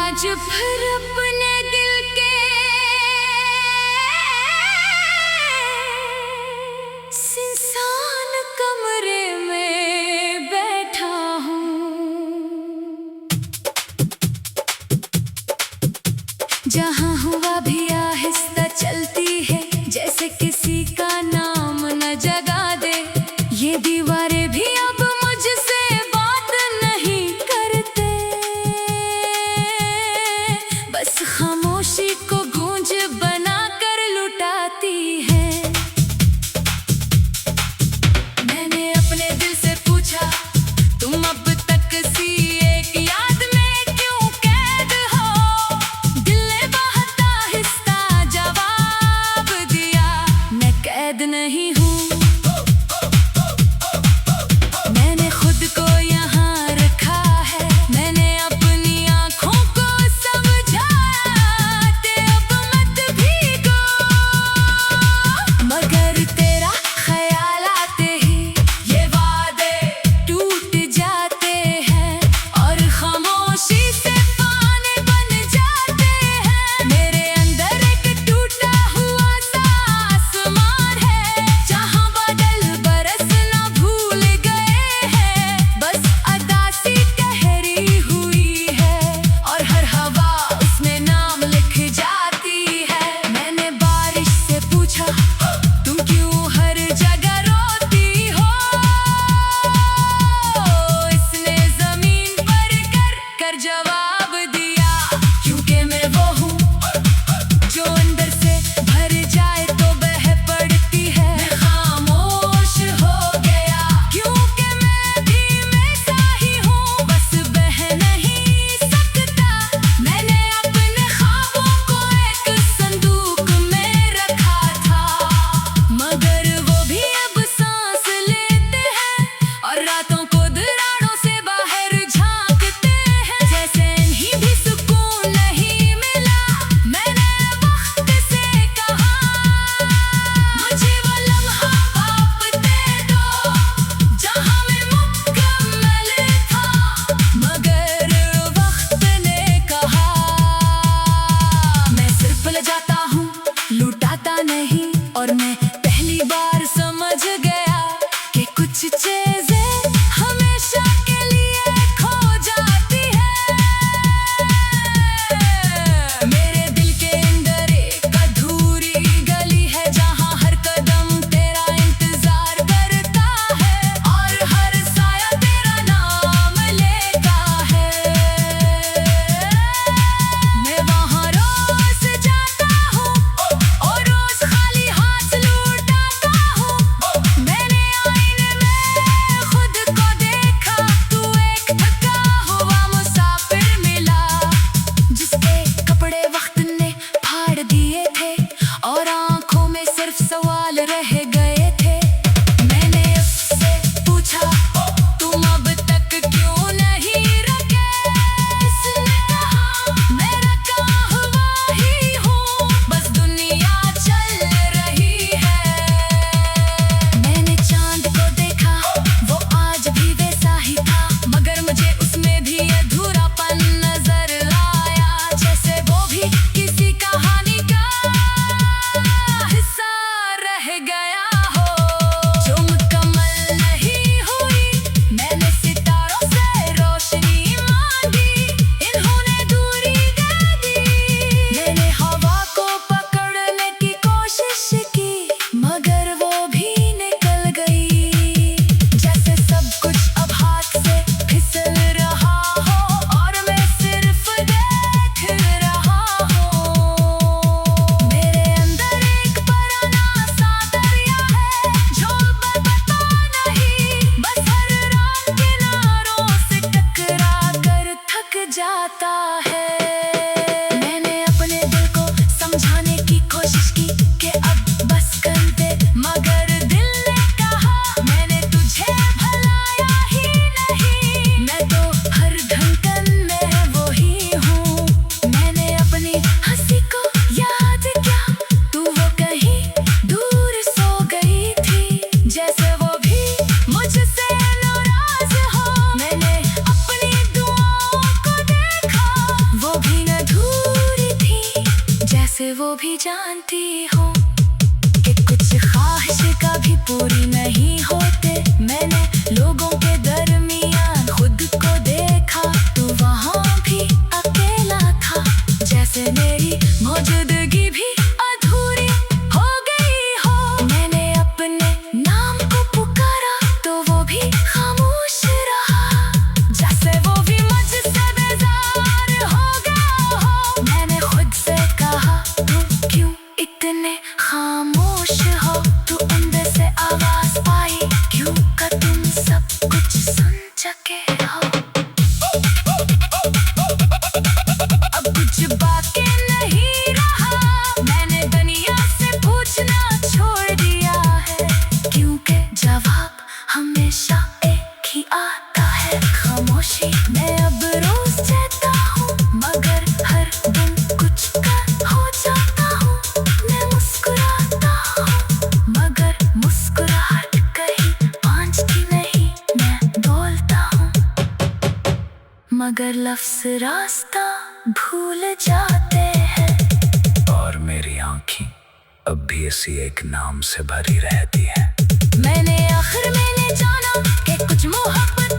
आज फिर अपने दिल के सुनसान कमरे में बैठा हूँ, जहाँ हुआ भी आहिस्ता चलती है, जैसे किसी का नाम न जगा दे। ये दीवारें भी अब मुझसे बात नहीं करते, बस खामोशी को गूंज बनाकर लुटाती है। मैंने अपने दिल से पूछा, तुम अब तक सी एक याद में क्यों कैद हो? दिल ने बहुत आहिस्ता जवाब दिया, मैं कैद नहीं हूँ। मैंने खुद को यहाँ रखा है, मैंने अपनी आँखों को समझाया कि अब मत भीगो, मगर तेरा ख्याल आते ही ये वादे टूट जाते हैं और खामोशी से पाने बन जाते हैं। मेरे अंदर एक टूटा हुआ सा आसमान है, जहाँ बादल बरसना भूल गए हैं, बस अदासी ठहरी हुई है और हर हवा उसमें नाम लिख जाती है। मैंने बारिश से पूछा, तुम क्यों हर जगह रोती हो? इसने जमीन पर कर जवाब दिया, क्योंकि मैं वो हूँ जो अंदर से भर जाए तो बह पड़ती है। मैं खामोश हो गया, क्योंकि मैं भी वैसा ही हूँ, बस बह नहीं सकता। मैंने अपने ख्वाबों को एक संदूक में रखा था, मगर वो भी अब सांस लेते हैं और रातों को दरारों से बाहर झांकते हैं। जैसे इन्हीं भी सुकून नहीं मिला, मैंने वक्त से कहा, मुझे वो लम्हा वापस दे दो जहाँ मैं मुकम्मल था। मगर वक्त ने कहा, मैं सिर्फ ले जाता हूँ, लुटाता नहीं। और मैं पहली बार समझ गया कि कुछ चीजें हमेशा के लिए खो जाती है। मेरे दिल के अंदर एक अधूरी गली है, जहाँ हर कदम तेरा इंतजार करता है और हर साया तेरा नाम लेता है। मैं वहाँ रोज जाता हूँ और रोज खाली हाथ लौटाता हूँ। मैंने आईने में खुद को देखा, तू एक थका हुआ मुसाफिर मिला, जिसके कपड़े वक्त ने फाड़ दिए थे और आंखों में सिर्फ सवाल रह गए थे। मैंने उससे पूछा, तुम अब तक क्यों नहीं रुके? उसने कहा, मैं रखा हुआ ही हूँ, बस दुनिया चल रही है। मैंने चांद को देखा, वो आज भी वैसा ही था, मगर मुझे उसमें भी अधूरापन नजर आया, जैसे वो भी किसी कहानी का हिस्सा रह गया हो जो मुकम्मल नहीं हुई। मैंने सितारों से रोशनी मांगी, इन्होंने दूरी दे दी। मैंने हवा को पकड़ने की कोशिश की, मगर वो भी निकल गई। जैसे सब कुछ अब हाथ से फिसल रहा हो और मैं सिर्फ देख रहा हूँ। मेरे अंदर एक पुराना सा दरिया है, जो बहता नहीं, बस हर रात किनारों से टकरा कर थक जाता है। मैंने अपने दिल को समझाने की कोशिश की कि अब बस कर दे, मगर दिल ने कहा, मैंने तुझे भुलाया ही नहीं, मैं तो हर धड़कन में वो ही हूँ। मैंने अपनी हंसी को याद किया, तू वो कहीं दूर सो गई थी, जैसे वो भी मुझसे नाराज हो। मैंने अपनी दुआओं को देखा, वो भी जानती हूँ कि कुछ ख्वाहिश कभी पूरी नहीं होते। मैंने लोगों के दरमियान खुद को देखा, तो वहाँ भी अकेला था। जैसे मेरी मौजूदगी भी अधूरी हो गई हो। मैंने अपने नाम को पुकारा तो वो भी खामोश रहा, जैसे वो भी मुझसे बेजार हो गया हो। मैंने खुद से कहा, तुम क्यों इतने खामोश हो? तू अंदर से आवाज आई, क्यों का तुम सब कुछ सुन चुके हो। अब कुछ बाकी नहीं रहा, मैंने दुनिया से पूछना छोड़ दिया है, क्योंकि जवाब हमेशा एक ही आता है, खामोशी। मैं अब रोज कहता हूँ, मगर हर दिन कुछ कर हो जाता हूँ। मैं मुस्कुराता हूँ, मगर मुस्कुराहट कहीं पहुँचती नहीं। मैं बोलता हूँ, मगर लफ्ज़ रास्ता भूल जाते हैं। और मेरी आँखें अब भी इसी एक नाम से भरी रहती हैं। मैंने आखिर मैंने जाना कि कुछ मोहब्बत